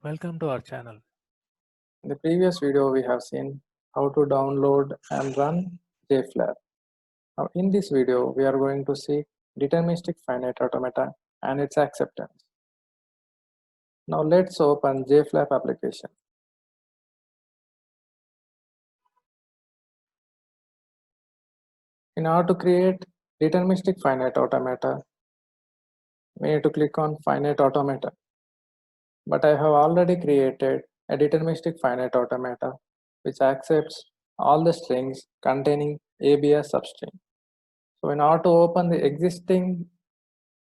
Welcome to our channel. In the previous video, we have seen how to download and run JFlap. Now, in this video, we are going to see deterministic finite automata and its acceptance. Now, let's open JFlap application. In order to create deterministic finite automata, we need to click on finite automata. But I have already created a deterministic finite automata which accepts all the strings containing ABS substring. So in order to open the existing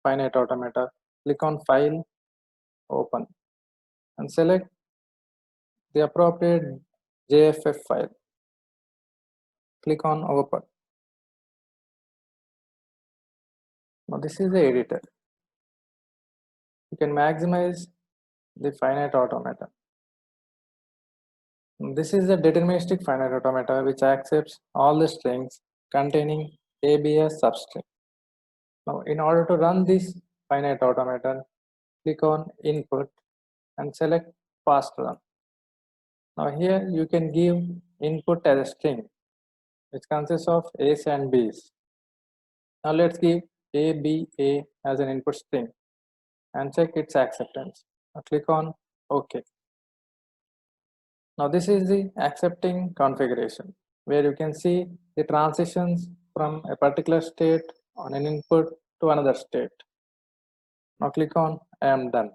finite automata, click on File, Open, and select the appropriate JFF file. Click on Open. Now this is the editor. You can maximize the finite automata. This is the deterministic finite automata which accepts all the strings containing ABS substring. Now in order to run this finite automata, click on Input and select Fast Run. Now here you can give input as a string which consists of A's and B's. Now let's give A as an input string and check its acceptance. Now click on OK. Now this is the accepting configuration where you can see the transitions from a particular state on an input to another state. Now click on I am done.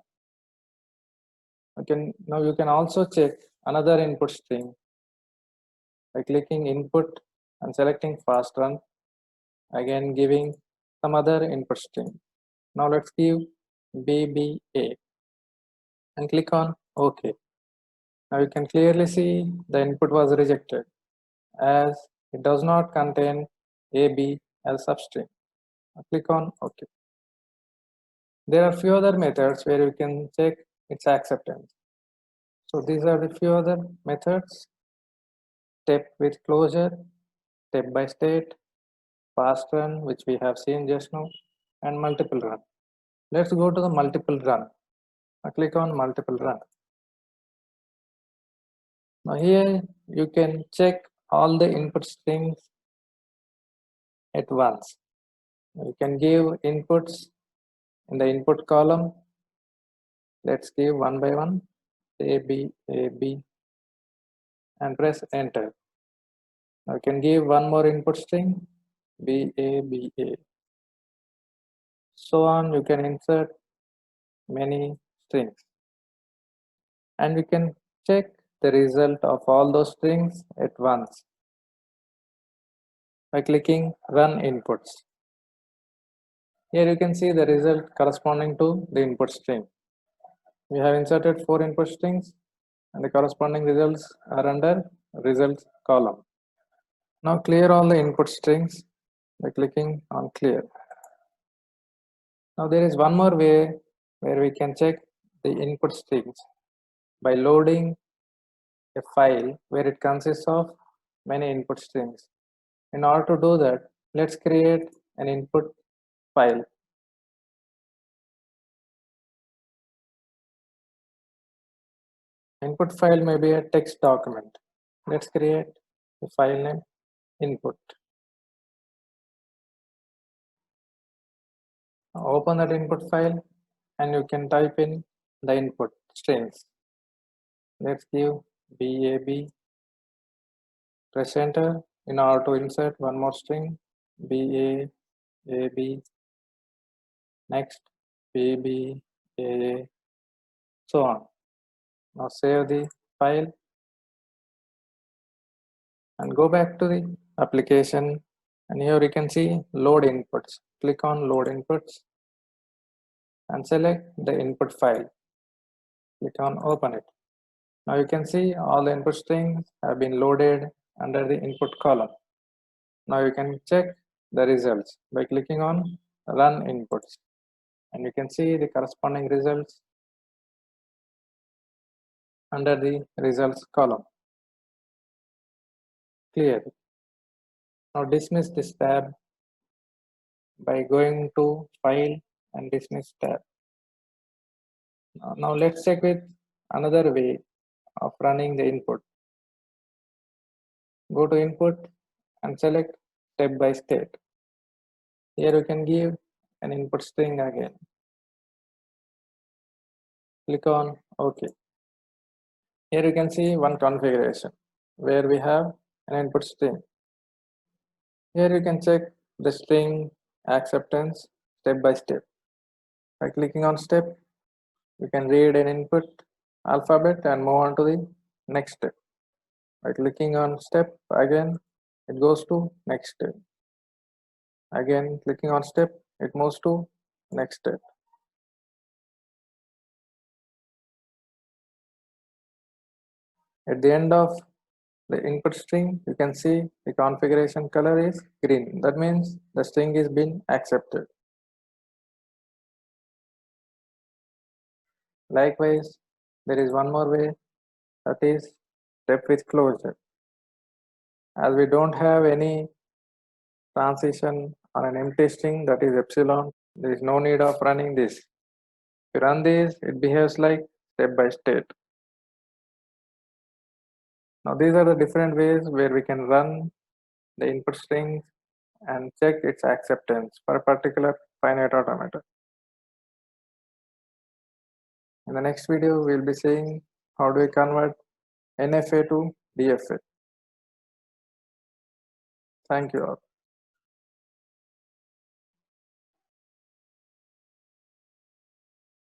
Now you can also check another input string by clicking input and selecting fast run, again giving some other input string. Now let's give BBA and click on OK. Now you can clearly see the input was rejected as it does not contain AB as substring. Now click on OK. There are few other methods where you can check its acceptance. So these are the few other methods: step with closure, step by state, fast run, which we have seen just now, and multiple run. Let's go to the multiple run. Now click on multiple run. Now here you can check all the input strings at once. You can give inputs in the input column. Let's give one by one, A, B, and press enter. Now you can give one more input string, B, A. So on, you can insert many strings. And we can check the result of all those strings at once by clicking run inputs. Here you can see the result corresponding to the input string. We have inserted 4 input strings and the corresponding results are under results column. Now clear all the input strings by clicking on clear. Now there is one more way where we can check the input strings by loading a file where it consists of many input strings. In order to do that, let's create an input file. Input file may be a text document. Let's create a file name input. Now open that input file and you can type in the input strings. Let's give BAB, press enter in order to insert one more string, BAB, next BBAA, so on. Now save the file and go back to the application, and here you can see load inputs. Click on load inputs and select the input file. Click on open it. Now you can see all the input strings have been loaded under the input column. Now you can check the results by clicking on run inputs, and you can see the corresponding results under the results column. Clear. Now dismiss this tab by going to file and dismiss tab. Now let's check with another way of running the input. Go to input and select step by state. Here you can give an input string again. Click on OK. Here you can see one configuration where we have an input string. Here you can check the string acceptance step by step. By clicking on step, you can read an input alphabet and move on to the next step. By clicking on step again, it goes to next step. Again, clicking on step, it moves to next step. At the end of the input string, you can see the configuration color is green. That means the string is been accepted. Likewise, there is one more way, that is step with closure. As we don't have any transition on an empty string, that is epsilon, there is no need of running this. If you run this, it behaves like step by state. Now these are the different ways where we can run the input strings and check its acceptance for a particular finite automata. In the next video, we'll be seeing how do we convert NFA to DFA. Thank you all.